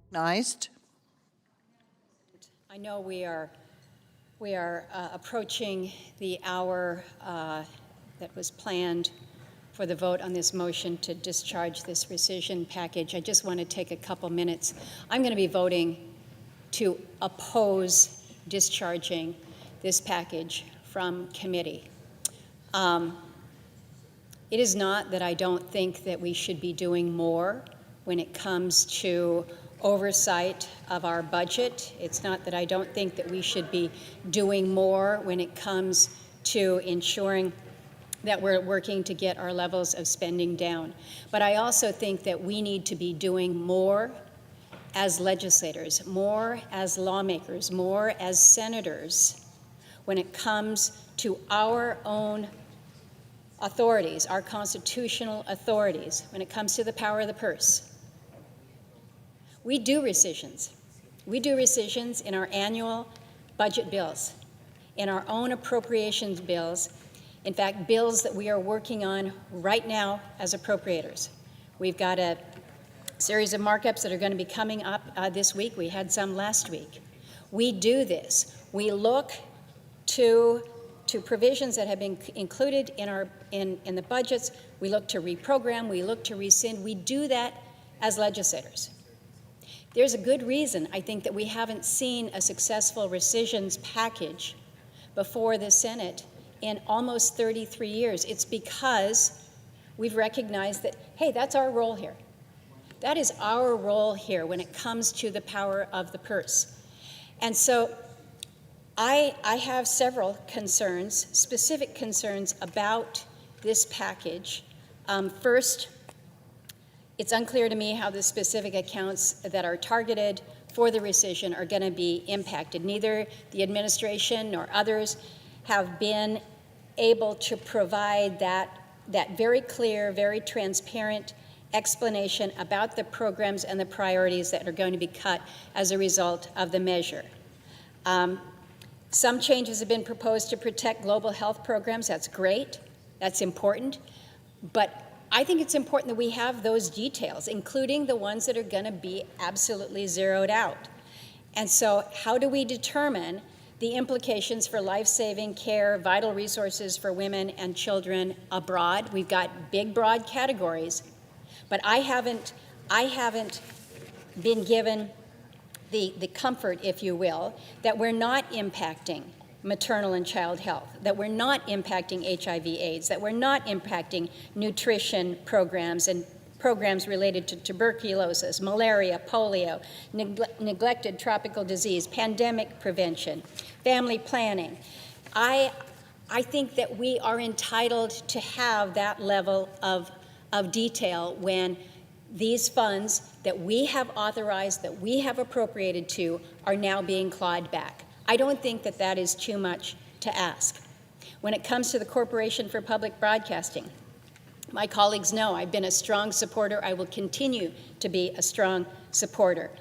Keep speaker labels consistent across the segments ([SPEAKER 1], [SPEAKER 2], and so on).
[SPEAKER 1] Recognized.
[SPEAKER 2] I know we are approaching the hour that was planned for the vote on this motion to discharge this rescission package. I just want to take a couple minutes. I'm going to be voting to oppose discharging this package from committee. It is not that I don't think that we should be doing more when it comes to oversight of our budget. It's not that I don't think that we should be doing more when it comes to ensuring that we're working to get our levels of spending down. But I also think that we need to be doing more as legislators, more as lawmakers, more as senators when it comes to our own authorities, our constitutional authorities, when it comes to the power of the purse. We do rescissions. We do rescissions in our annual budget bills, in our own appropriations bills, in fact, bills that we are working on right now as appropriators. We've got a series of markups that are going to be coming up this week. We had some last week. We do this. We look to provisions that have been included in the budgets. We look to reprogram. We look to rescind. We do that as legislators. There's a good reason, I think, that we haven't seen a successful rescissions package before the Senate in almost 33 years. It's because we've recognized that, hey, that's our role here. That is our role here when it comes to the power of the purse. And so I have several concerns, specific concerns about this package. First, it's unclear to me how the specific accounts that are targeted for the rescission are going to be impacted. Neither the administration nor others have been able to provide that very clear, very transparent explanation about the programs and the priorities that are going to be cut as a result of the measure. Some changes have been proposed to protect global health programs. That's great. That's important. But I think it's important that we have those details, including the ones that are going to be absolutely zeroed out. And so how do we determine the implications for life-saving care, vital resources for women and children abroad? We've got big, broad categories, but I haven't been given the comfort, if you will, that we're not impacting maternal and child health, that we're not impacting HIV/AIDS, that we're not impacting nutrition programs and programs related to tuberculosis, malaria, polio, neglected tropical disease, pandemic prevention, family planning. I think that we are entitled to have that level of detail when these funds that we have authorized, that we have appropriated to, are now being clawed back. I don't think that that is too much to ask. When it comes to the Corporation for Public Broadcasting, my colleagues know I've been a strong supporter. I will continue to be a strong supporter.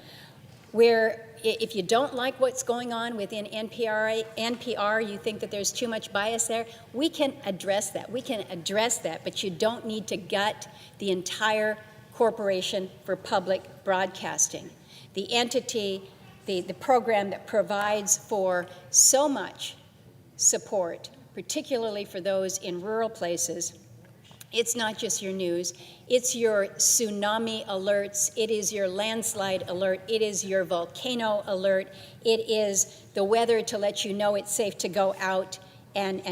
[SPEAKER 2] Where if you don't like what's going on within NPR, you think that there's too much bias there, we can address that. We can address that, but you don't need to gut the entire Corporation for Public Broadcasting. The entity, the program that provides for so much support, particularly for those in rural places. It's not just your news, it's your tsunami alerts, it is your landslide alert, it is your volcano alert, it is the weather to let you know it's safe to go out and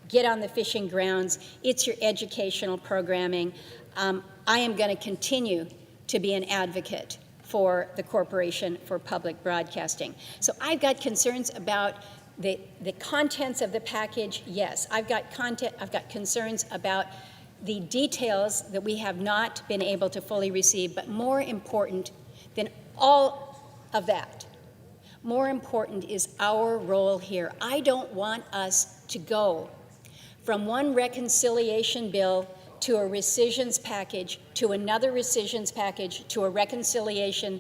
[SPEAKER 2] get on the fishing grounds, it's your educational programming. I am going to continue to be an advocate for the Corporation for Public Broadcasting. So I've got concerns about the contents of the package, yes. I've got concerns about the details that we have not been able to fully receive, but more important than all of that, more important is our role here. I don't want us to go from one reconciliation bill to a rescissions package, to another rescissions package, to a reconciliation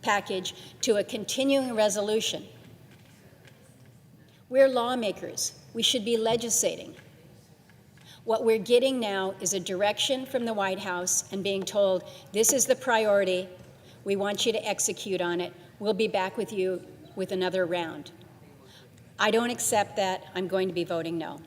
[SPEAKER 2] package, to a continuing resolution. We're lawmakers. We should be legislating. What we're getting now is a direction from the White House and being told, this is the priority. We want you to execute on it. We'll be back with you with another round. I don't accept that. I'm going to be voting no.